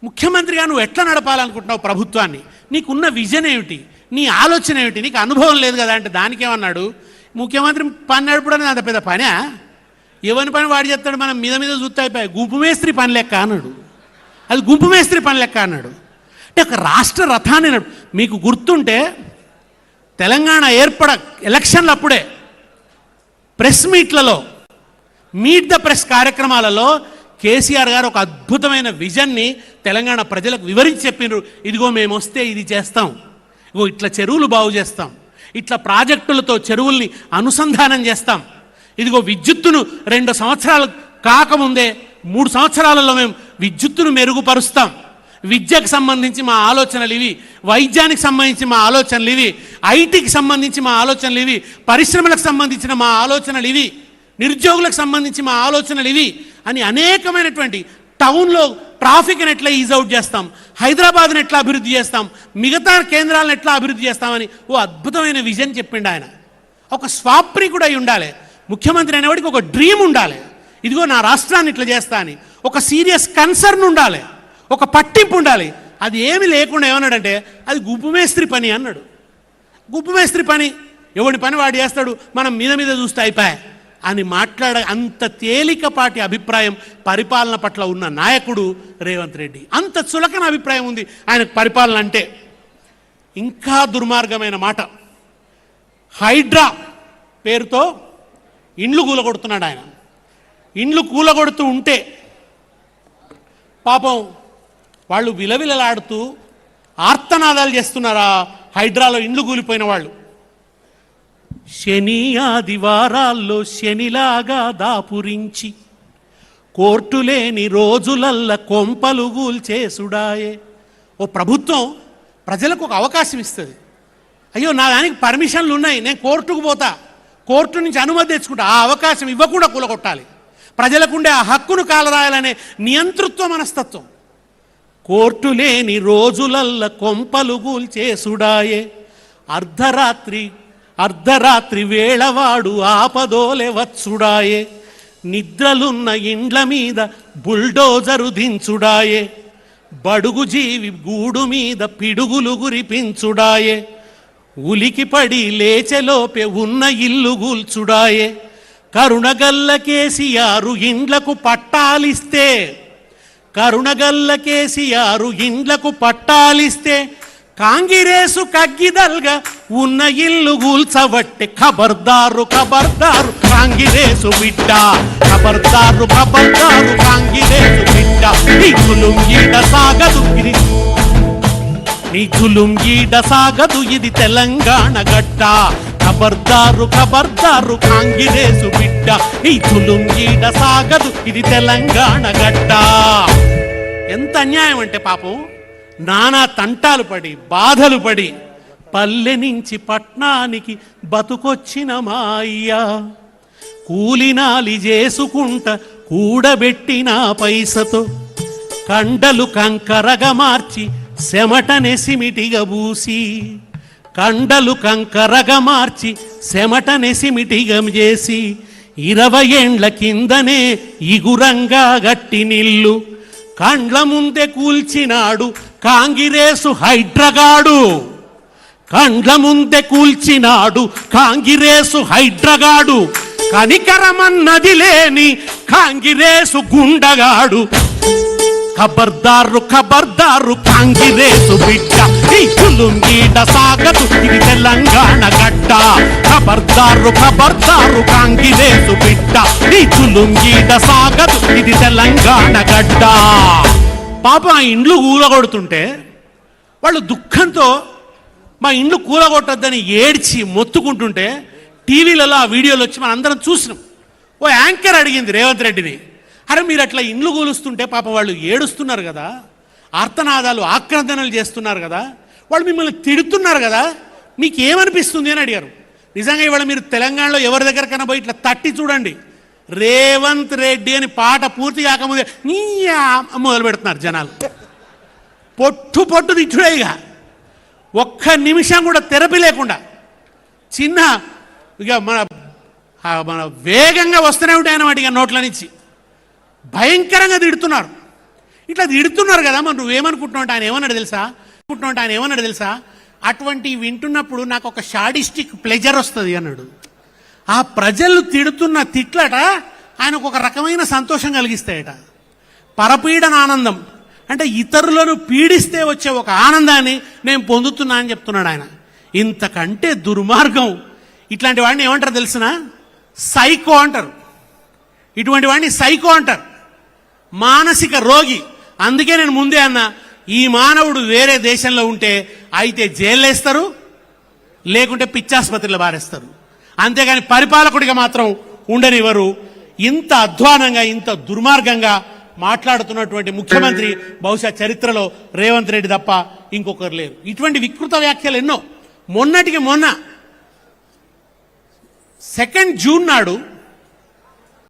ముఖ్యమంత్రిగా నువ్వు ఎట్లా నడపాలనుకుంటున్నావు ప్రభుత్వాన్ని, నీకున్న విజన్ ఏమిటి, నీ ఆలోచన ఏమిటి, నీకు అనుభవం లేదు కదా అంటే దానికేమన్నాడు, ముఖ్యమంత్రి పని నడపడానికి అంత పెద్ద పనే, ఎవరి పని వాడు చేస్తాడు, మనం మీద మీద చూస్తే అయిపోయాయి, గుంపు మేస్త్రి పని లెక్క అన్నాడు. అది గుంపు మేస్త్రి పని లెక్క అన్నాడు. అంటే ఒక రాష్ట్ర రథాన్ని మీకు గుర్తుంటే తెలంగాణ ఎలక్షన్లు అప్పుడే ప్రెస్ మీట్లలో, మీట్ ద ప్రెస్ కార్యక్రమాలలో కేసీఆర్ గారు ఒక అద్భుతమైన విజన్ని తెలంగాణ ప్రజలకు వివరించి చెప్పినారు. ఇదిగో మేము వస్తే ఇది చేస్తాం, ఇగో ఇట్లా చెరువులు బాగు చేస్తాం, ఇట్లా ప్రాజెక్టులతో చెరువుల్ని అనుసంధానం చేస్తాం, ఇదిగో విద్యుత్తును 2 సంవత్సరాలు కాకముందే 3 సంవత్సరాలలో మేము విద్యుత్తును మెరుగుపరుస్తాం, విద్యకు సంబంధించి మా ఆలోచనలు ఇవి, వైద్యానికి సంబంధించి మా ఆలోచనలు ఇవి, ఐటీకి సంబంధించి మా ఆలోచనలు ఇవి, పరిశ్రమలకు సంబంధించిన మా ఆలోచనలు ఇవి, నిరుద్యోగులకు సంబంధించి మా ఆలోచనలు ఇవి అని అనేకమైనటువంటి టౌన్లో ట్రాఫిక్ని ఎట్లా ఈజౌట్ చేస్తాం, హైదరాబాద్ని ఎట్లా అభివృద్ధి చేస్తాం, మిగతా కేంద్రాలను ఎట్లా అభివృద్ధి చేస్తామని ఓ అద్భుతమైన విజన్ చెప్పిండు ఆయన. ఒక స్వాప్నికుడు అయి ఉండాలి ముఖ్యమంత్రి అనేవాడికి, ఒక డ్రీమ్ ఉండాలి, ఇదిగో నా రాష్ట్రాన్ని ఇట్లా చేస్తా అని ఒక సీరియస్ కన్సర్న్ ఉండాలి, ఒక పట్టింపు ఉండాలి. అది ఏమి లేకుండా ఏమన్నాడంటే అది గుంపు మేస్త్రి పని అన్నాడు. గుంపు మేస్త్రి పని, ఎవడి పని వాడు చేస్తాడు, మనం మీద మీద చూస్తే అయిపోయా అని అంత తేలికపాటి అభిప్రాయం పరిపాలన పట్ల ఉన్న నాయకుడు రేవంత్ రెడ్డి. అంత చులకన అభిప్రాయం ఉంది ఆయనకు పరిపాలన అంటే. ఇంకా దుర్మార్గమైన మాట, హైడ్రా పేరుతో ఇండ్లు కూలగొడుతున్నాడు ఆయన. ఇండ్లు కూలగొడుతూ ఉంటే పాపం వాళ్ళు విలవిలలాడుతూ ఆర్తనాదాలు చేస్తున్నారా హైడ్రాలో ఇండ్లు కూలిపోయిన వాళ్ళు. శని ఆదివారాల్లో శనిలాగా దాపురించి కోర్టు లేని రోజులల్ల కొంపలు గూల్చేసుడాయే. ఓ ప్రభుత్వం ప్రజలకు ఒక అవకాశం ఇస్తుంది, అయ్యో నా దానికి పర్మిషన్లు ఉన్నాయి, నేను కోర్టుకు పోతా, కోర్టు నుంచి అనుమతి తెచ్చుకుంటా, ఆ అవకాశం ఇవ్వకుండా కూలగొట్టాలి. ప్రజలకుండే ఆ హక్కును కాలరాయాలనే నియంతృత్వ మనస్తత్వం. కోర్టు లేని రోజులల్ల కొంపలు గూల్చేసుడాయే. అర్ధరాత్రి వేళవాడు ఆపదోలే వచ్చుడాయే. నిద్రలున్న ఇండ్ల మీద బుల్డోజరు దించుడాయే. బడుగు జీవి గూడు మీద పిడుగులు గురిపించుడాయే. ఉలికిపడి లేచెలోపే ఉన్న ఇల్లు గూల్చుడాయే. కరుణగల్ల కేసీఆర్ ఇండ్లకు పట్టాలిస్తే, కరుణగల్ల కేసీఆర్ ఇండ్లకు పట్టాలిస్తే కాంగిరేసు కగ్గిదల్గా ఉన్న ఇల్లు గూల్చబట్టే. ఖబర్దారు ఖబర్దారు కాంగిరేసు బిడ్డ, ఖబర్దారు ఖబర్దారు కాంగిరేసు బిడ్డ. నీ జులుంగీడ సాగదు ఇది, నీ జులుంగీడ సాగదు ఇది తెలంగాణ గడ్డ. ఖబర్దారు ఖబర్దారు కాంగిరేసు బిడ్డ, ఈ జులుంగీడ సాగదు ఇది తెలంగాణ గడ్డ. ఎంత అన్యాయం అంటే పాపం, నానా తంటాలు పడి బాధలు పడి పల్లె నుంచి పట్నానికి బతుకొచ్చిన మా అయ్యా. కూలినాలి చేసుకుంట కూడబెట్టిన పైసతో కండలు కంకరగా మార్చి చెమటనే సిమిటిగా బూసి, కండలు కంకరగా మార్చి చెమటనే సిమిటిగా చేసి 20 ఏండ్ల కిందనే ఇగురంగా గట్టి నిల్లు కండ్ల ముందే కూల్చినాడు కాంగిరేసు హైడ్రగాడు. కండ్ల ముందే కూల్చినాడు కాంగిరేసు హైడ్రగాడు. కనికరమన్నది లేని కాంగిరేసు గుండగాడు. ఖబర్దారు ఖబర్దారు కాంగిరేసు బిడ్డ, ఈ జులుంగీడ సాగదు ఇది తెలంగాణ గడ్డ. ఖబర్దారు ఖబర్దారు కాంగిరేసు బిడ్డ, ఈ జులుంగీడ సాగదు ఇది తెలంగాణ గడ్డ. పాపం ఆ ఇండ్లు కూలగొడుతుంటే వాళ్ళు దుఃఖంతో మా ఇండ్లు కూలగొట్టద్దని ఏడ్చి మొత్తుకుంటుంటే టీవీలలో ఆ వీడియోలు వచ్చి మనం అందరం చూసినాం. ఓ యాంకర్ అడిగింది రేవంత్ రెడ్డిని, అరే మీరు అట్లా ఇండ్లు కూలుస్తుంటే పాపం వాళ్ళు ఏడుస్తున్నారు కదా, ఆర్తనాదాలు ఆక్రందనలు చేస్తున్నారు కదా, వాళ్ళు మిమ్మల్ని తిడుతున్నారు కదా, మీకు ఏమనిపిస్తుంది అని అడిగారు. నిజంగా ఇవాళ మీరు తెలంగాణలో ఎవరి దగ్గరకైనా పోయి ఇట్లా తట్టి చూడండి, రేవంత్ రెడ్డి అని పాట పూర్తి కాకముందే నీ మొదలు పెడుతున్నారు జనాలు. పొట్టు పొట్టు తిట్టుడే, ఇక ఒక్క నిమిషం కూడా తెరపి లేకుండా చిన్న ఇక మన వేగంగా వస్తూనే ఉంటాయి అన్నమాట. ఇక నోట్ల నుంచి భయంకరంగా తిడుతున్నారు. ఇట్లా తిడుతున్నారు కదా, మరి నువ్వేమనుకుంటున్నావు అంటే ఆయన ఏమన్నాడు తెలుసా, అటువంటి వింటున్నప్పుడు నాకు ఒక షాడిస్టిక్ ప్లెజర్ వస్తుంది అన్నాడు. ఆ ప్రజలు తిడుతున్న తిట్లట ఆయనకు ఒక రకమైన సంతోషం కలిగిస్తాయట. పరపీడన ఆనందం అంటే ఇతరులను పీడిస్తే వచ్చే ఒక ఆనందాన్ని నేను పొందుతున్నా అని చెప్తున్నాడు ఆయన. ఇంతకంటే దుర్మార్గం ఇట్లాంటి వాడిని ఏమంటారు తెలిసిన? సైకో అంటారు. ఇటువంటి వాడిని సైకో అంటారు, మానసిక రోగి. అందుకే నేను ముందే అన్నా, ఈ మానవుడు వేరే దేశంలో ఉంటే అయితే జైల్లేస్తారు, లేకుంటే పిచ్చాసుపత్రిలో బారేస్తారు. అంతేగాని పరిపాలకుడిగా మాత్రం ఉండనివ్వరు. ఇంత అధ్వానంగా ఇంత దుర్మార్గంగా మాట్లాడుతున్నటువంటి ముఖ్యమంత్రి బహుశా చరిత్రలో రేవంత్ రెడ్డి తప్ప ఇంకొకరు లేరు. ఇటువంటి వికృత వ్యాఖ్యలు ఎన్నో. మొన్నటికి మొన్న 2 జూన్ నాడు